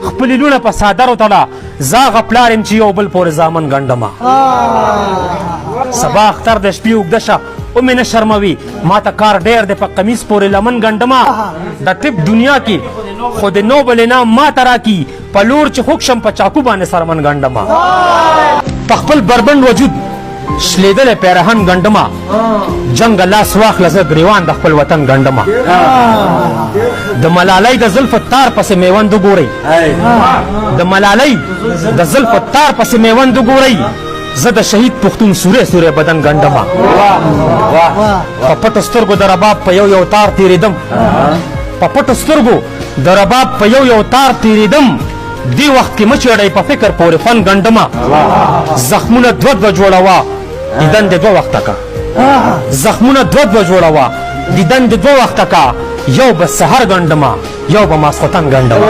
خپل لونه په صادر وتړه زاغ پلارم چې یو بل پورې زامن ګنډمه سبا اختر د شپې اوږده شه ومې نه شرموي ما ته کار ډېر دی په قمیص پورې لمن ګنډمه د طب دنیا کې خو د نوبل انعام ما ته راکي په لور چې خوږ شم په چاقو باندې سرمن ګنډمه په خپل بربند وجود شلیدلی پیرهن ګنډمه جنګ لاس واخله زه ګریوان د خپل وطن ګنډمه د ملالۍ د زلفو تار پسې میوند وګورئ د ملالۍ د زلفو تار پسې میوند وګورئ زه د شهید پښتون سوری سوری بدن ګنډمه په پټو سترګو د رباب په یو یو تار تېرېدم په پټو سترګو د رباب په یو یو تار تېرېدم دی وخت کې مچړی په فکر پورې فن ګنډمه زخمونه دوه دوه جوړوه دیدن د دوه وخته کا زخمونه دوه دوه جوړوه دیدن د دوه وخته کا یو به سحر ګنډمه یو به ماسخوتن ګنډمه